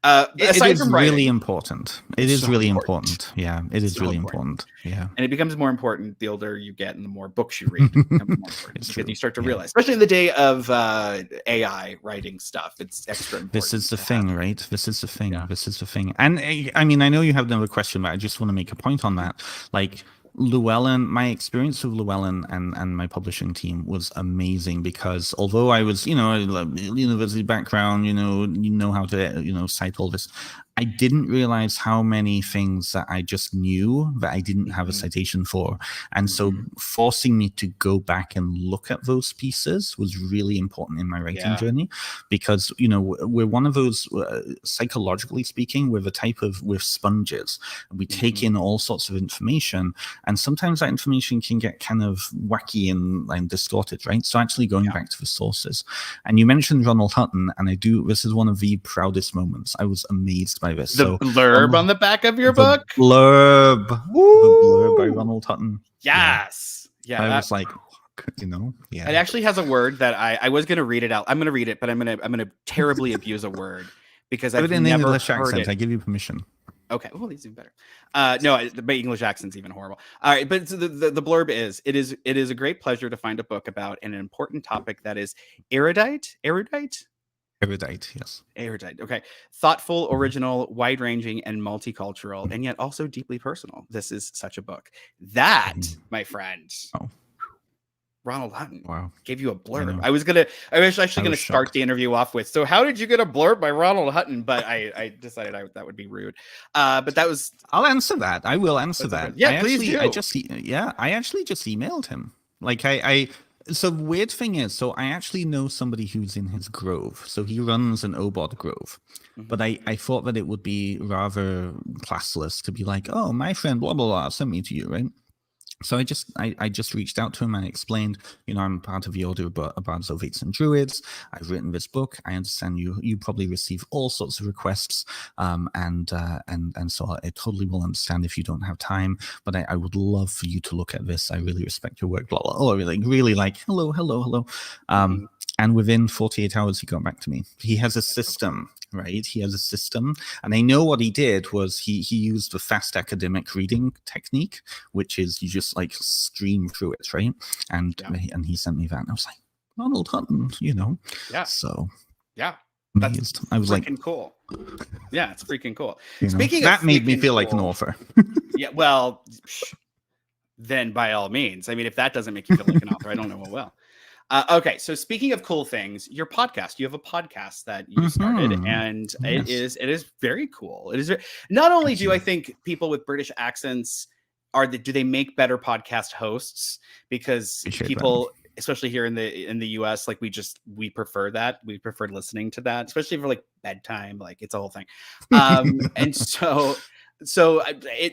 It is really important. It is really important. Yeah, it is really important. Yeah, and it becomes more important the older you get and the more books you read. It becomes more important because you start to realize, especially in the day of AI writing stuff, it's extra important. This is the thing, right? This is the thing. Yeah. This is the thing. And I mean, I know you have another question, but I just want to make a point on that. Like, Llewellyn, my experience with Llewellyn and my publishing team was amazing, because although I was, university background, you know how to, cite all this, I didn't realize how many things that I just knew that I didn't have a Mhm. citation for. And so forcing me to go back and look at those pieces was really important in my writing journey, because, you know, we're one of those, psychologically speaking, we're sponges. We take in all sorts of information, and sometimes that information can get kind of wacky and distorted, right? So actually going back to the sources. And you mentioned Ronald Hutton, and this is one of the proudest moments. I was amazed by this. The blurb on the back of your book? Blurb. Woo! The blurb by Ronald Hutton. Yes. Yeah. I was like, you know, It actually has a word that I was going to read it out. I'm going to read it, but I'm going to terribly abuse a word because I've never English heard accent. it. I give you permission. Okay. Well, he's even better. No, my English accent's even horrible. All right. But the blurb is, it is a great pleasure to find a book about an important topic that is erudite, Yes. Erudite. Okay. Thoughtful, original, wide-ranging, and multicultural, and yet also deeply personal. This is such a book. That, my friend, Ronald Hutton gave you a blurb. I was actually going to start the interview off with, so how did you get a blurb by Ronald Hutton? But I decided that would be rude. But that was... I'll answer that. I will answer that. Okay. Yeah, please do. I actually just emailed him. Like so weird thing is, so I actually know somebody who's in his grove. So he runs an OBOD grove. But I thought that it would be rather classless to be like, oh, my friend blah blah blah sent me to you, right? So I just reached out to him and explained, you know, I'm part of the Order of Bards, Ovates, and Druids. I've written this book. I understand you probably receive all sorts of requests, and so I totally will understand if you don't have time. But I would love for you to look at this. I really respect your work. Blah blah. Oh, really like hello. And within 48 hours, he got back to me. He has a system, right? He has a system. And I know what he did was he used the fast academic reading technique, which is you just like stream through it, right? And he sent me that. And I was like, Ronald Hutton, you know? Yeah. So. Yeah. Amazed. I was like, cool. Yeah, it's freaking cool. Speaking of that made me feel like an author. Yeah, well, then by all means. I mean, if that doesn't make you feel like an author, I don't know what will. Okay, so speaking of cool things, your podcast, you have a podcast that you started, and it is very cool. It is not only do I think people with British accents do they make better podcast hosts, because people, especially here in the US, like we prefer that. We prefer listening to that, especially for like bedtime, like it's a whole thing. And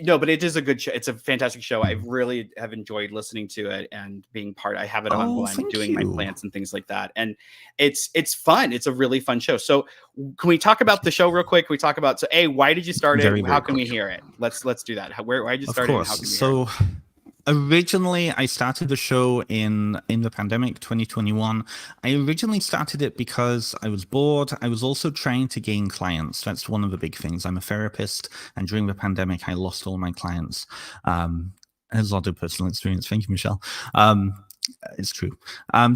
but it is a good show. It's a fantastic show. I really have enjoyed listening to it and being part. I have it on when I'm doing my plants and things like that, and it's fun. It's a really fun show. So can we talk about the show real quick? Can we talk about why did you start it? How can we hear it? Let's do that. Why did you start it? And how can we hear it? Originally, I started the show in the pandemic 2021. I originally started it because I was bored. I was also trying to gain clients. That's one of the big things. I'm a therapist, and during the pandemic, I lost all my clients. There's a lot of personal experience. Thank you, Michelle. It's true.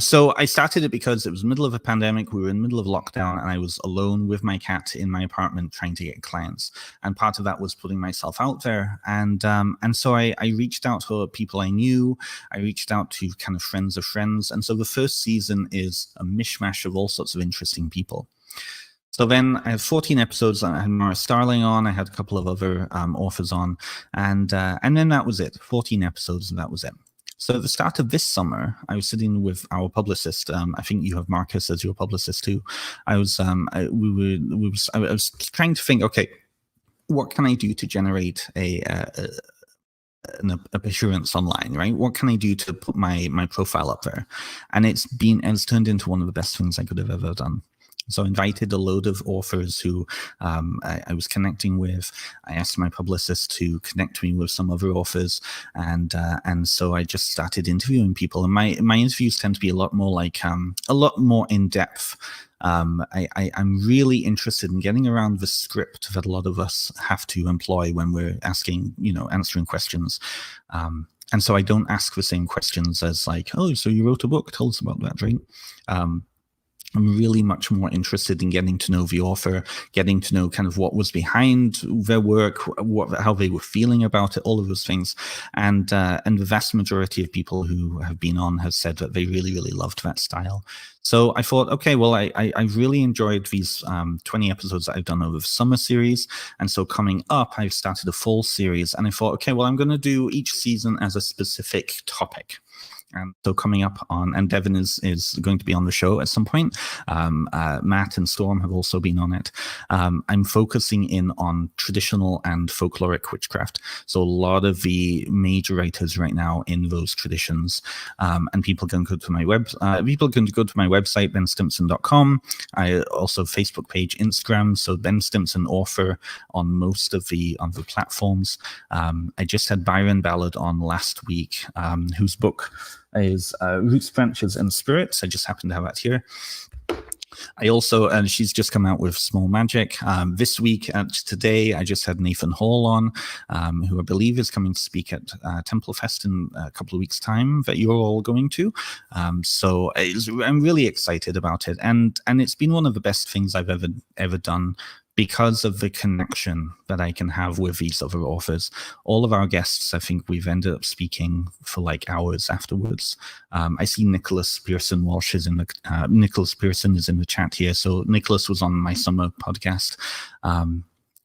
So I started it because it was the middle of a pandemic. We were in the middle of lockdown, and I was alone with my cat in my apartment trying to get clients. And part of that was putting myself out there. And so I reached out to people I knew. I reached out to kind of friends of friends. And so the first season is a mishmash of all sorts of interesting people. So then I had 14 episodes. I had Mara Starling on. I had a couple of other authors on. And then that was it. 14 episodes, and that was it. So at the start of this summer, I was sitting with our publicist. I think you have Marcus as your publicist too. I was trying to think, okay, what can I do to generate an assurance online, right? What can I do to put my profile up there? And it's turned into one of the best things I could have ever done. So I invited a load of authors who I was connecting with. I asked my publicist to connect me with some other authors, and so I just started interviewing people. And my interviews tend to be a lot more in depth. I'm really interested in getting around the script that a lot of us have to employ when we're answering questions. And so I don't ask the same questions as like, oh, so you wrote a book, tell us about that, right? I'm really much more interested in getting to know the author, getting to know kind of what was behind their work, how they were feeling about it, all of those things. And the vast majority of people who have been on have said that they really, really loved that style. So I thought, okay, well, I really enjoyed these 20 episodes that I've done over the summer series. And so coming up, I've started a fall series. And I thought, okay, well, I'm going to do each season as a specific topic. And so coming up on, and Devin is going to be on the show at some point. Matt and Storm have also been on it. I'm focusing in on traditional and folkloric witchcraft. So a lot of the major writers right now in those traditions, and people can go to my website, benstimpson.com. I also Facebook page, Instagram. So Ben Stimpson author on most of the platforms. I just had Byron Ballard on last week, whose book is Roots, Branches, and Spirits. I just happen to have that here. I also, and she's just come out with Small Magic. This week, today, I just had Nathan Hall on, who I believe is coming to speak at Temple Fest in a couple of weeks' time that you're all going to. So I'm really excited about it. And it's been one of the best things I've ever done, because of the connection that I can have with these other authors. All of our guests, I think we've ended up speaking for like hours afterwards. I see Nicholas Pearson Walsh is in the, Nicholas Pearson is in the chat here. So Nicholas was on my summer podcast.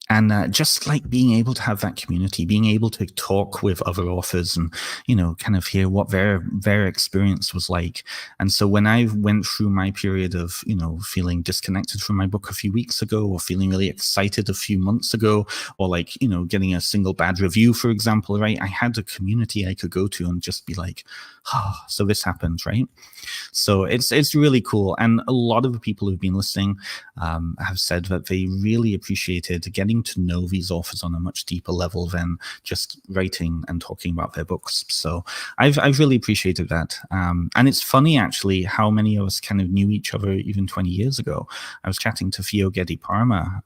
And just like being able to have that community, being able to talk with other authors and, kind of hear what their experience was like. And so when I went through my period of, feeling disconnected from my book a few weeks ago, or feeling really excited a few months ago, or like, getting a single bad review, for example, right? I had a community I could go to and just be like, so this happened, right? So it's really cool. And a lot of the people who've been listening have said that they really appreciated getting to know these authors on a much deeper level than just writing and talking about their books. So I've really appreciated that. And it's funny, actually, how many of us kind of knew each other even 20 years ago. I was chatting to Theo Geddy Parma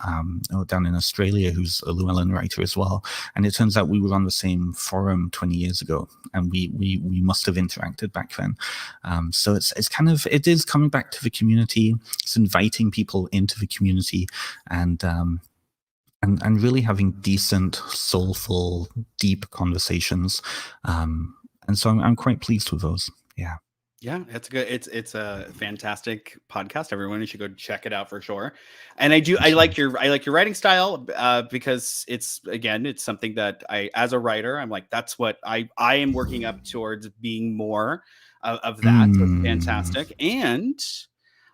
down in Australia, who's a Llewellyn writer as well. And it turns out we were on the same forum 20 years ago, and we must have interacted back then. So it is coming back to the community. It's inviting people into the community, and really having decent, soulful, deep conversations. And so I'm quite pleased with those. Yeah. Yeah, it's a fantastic podcast. Everyone should go check it out for sure. And I like your writing style, because it's something that as a writer, I'm like, that's what I am working up towards, being more of that. So it's fantastic. And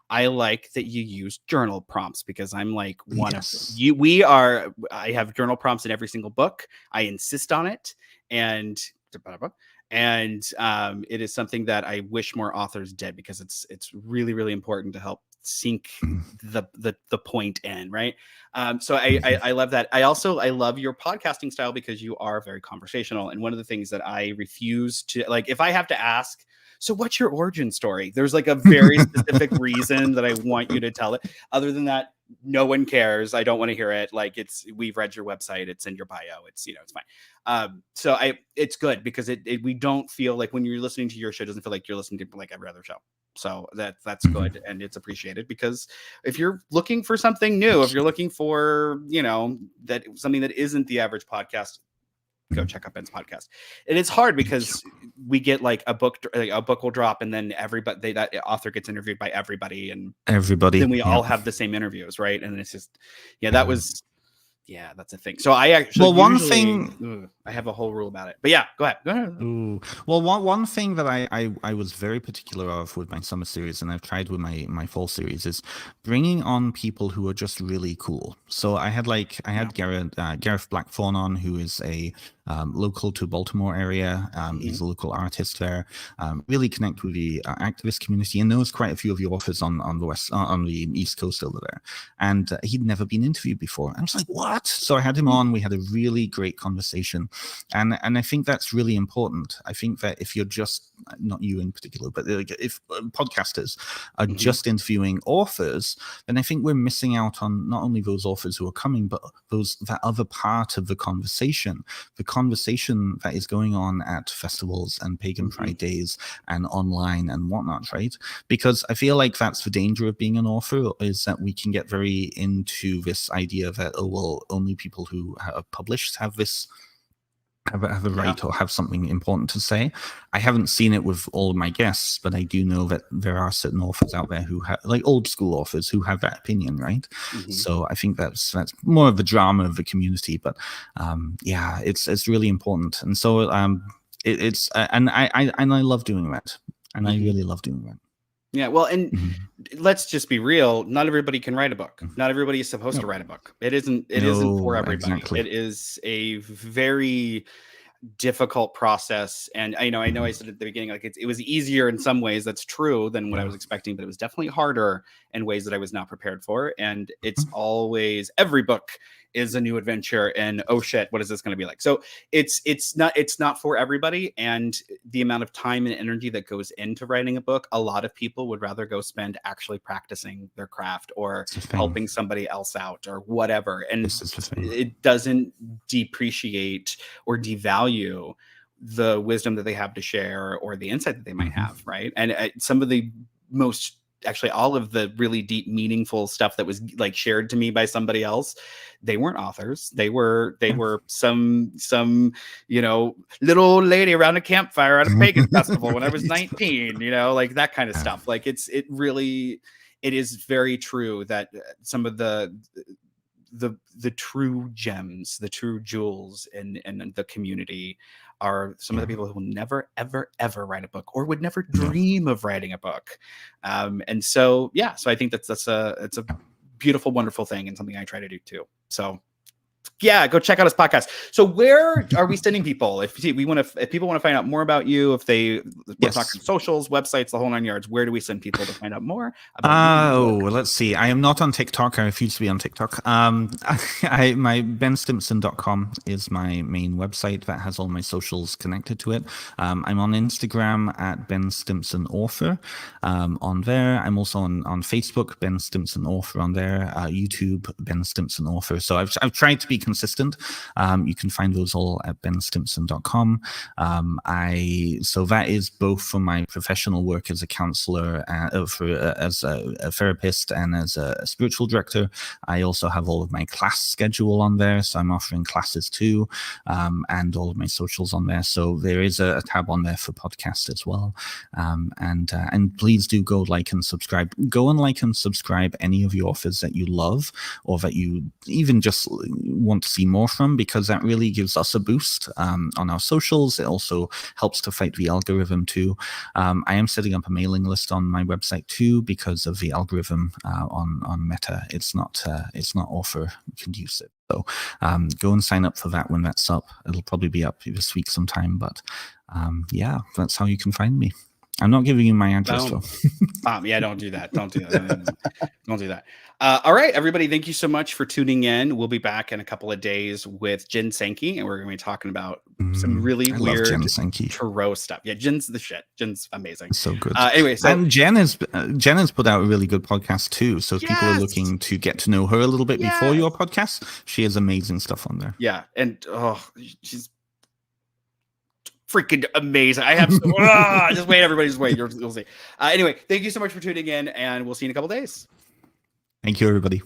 I like that you use journal prompts, because I'm like one of you. I have journal prompts in every single book. I insist on it. And it is something that I wish more authors did, because it's really, really important to help sink the point in, right? So I love that. I love your podcasting style, because you are very conversational. And one of the things that I refuse to, like, if I have to ask, so what's your origin story? There's like a very specific reason that I want you to tell it. Other than that, no one cares. I don't want to hear it. Like, we've read your website. It's in your bio. It's fine. So it's good, because we don't feel like when you're listening to your show, it doesn't feel like you're listening to like every other show. So that's good, and it's appreciated, because if you're looking for something new, if you're looking for, that something that isn't the average podcast, go check out Ben's podcast. And it's hard, because we get like a book will drop, and then that author gets interviewed by everybody, and then we all have the same interviews, right? And it's just, that's a thing. So I actually, I have a whole rule about it, but yeah, go ahead. Ooh. Well, one thing that I was very particular of with my summer series, and I've tried with my fall series, is bringing on people who are just really cool. So I had Gareth Blackthorne on, who is a local to Baltimore area. He's a local artist there. Really connect with the activist community, and knows quite a few of the authors on the East Coast over there. And he'd never been interviewed before. I was like, what? So I had him on. We had a really great conversation. And I think that's really important. I think that if you're just, not you in particular, but if podcasters are just interviewing authors, then I think we're missing out on not only those authors who are coming, but that other part of the conversation that is going on at festivals and pagan pride days and online and whatnot, right? Because I feel like that's the danger of being an author, is that we can get very into this idea that, oh, well, only people who are published have this, have a right or have something important to say. I haven't seen it with all of my guests, but I do know that there are certain authors out there who have, like old school authors, who have that opinion, right? So I think that's more of the drama of the community. But yeah, it's really important, and so it's and I love doing that, and I really love doing that. Yeah, well, and let's just be real. Not everybody can write a book. Not everybody is supposed to write a book. It isn't for everybody. Exactly. It is a very difficult process. And I know I said at the beginning, like it was easier in some ways, that's true, than what I was expecting, but it was definitely harder in ways that I was not prepared for. And it's always, every book is a new adventure, and oh shit, what is this going to be like? So it's not for everybody. And the amount of time and energy that goes into writing a book, a lot of people would rather go spend actually practicing their craft or helping somebody else out or whatever. And it doesn't depreciate or devalue the wisdom that they have to share or the insight that they might have, right? And some of the most, actually all of the really deep, meaningful stuff that was like shared to me by somebody else, they weren't authors. They were some little old lady around a campfire at a pagan festival when I was 19, like that kind of stuff. Like it is very true that some of the true gems, the true jewels in the community are some of the people who will never, ever, ever write a book or would never dream of writing a book. And so, so I think it's a beautiful, wonderful thing, and something I try to do too. So yeah, go check out his podcast. So where are we sending people? If people want to find out more about you, if we're talking socials, websites, the whole 9 yards, where do we send people to find out more about you? Let's see. I am not on TikTok. I refuse to be on TikTok. My benstimpson.com is my main website that has all my socials connected to it. I'm on Instagram at Ben Stimpson Author. On there, I'm also on Facebook, Ben Stimpson Author on there. YouTube, Ben Stimpson Author. So I've tried to be consistent. You can find those all at benstimpson.com. So that is both for my professional work as a counselor, as a therapist, and as a spiritual director. I also have all of my class schedule on there, so I'm offering classes too, and all of my socials on there. So there is a tab on there for podcast as well. And please do go like and subscribe. Go and like and subscribe any of the authors that you love or that you even just want to see more from, because that really gives us a boost on our socials. It also helps to fight the algorithm too. I am setting up a mailing list on my website too, because of the algorithm on Meta. It's not author conducive. So go and sign up for that when that's up. It'll probably be up this week sometime, but that's how you can find me. I'm not giving you my address though. Don't do that. Don't do that. Don't do that. All right, everybody. Thank you so much for tuning in. We'll be back in a couple of days with Jen Sankey, and we're going to be talking about some really weird tarot stuff. Yeah, Jen's the shit. Jen's amazing. So good. Anyway, and Jen has put out a really good podcast too. So if people are looking to get to know her a little bit before your podcast, she has amazing stuff on there. Yeah, and she's freaking amazing. I have just wait, everybody, just wait. You'll see. Anyway, thank you so much for tuning in, and we'll see you in a couple days. Thank you, everybody.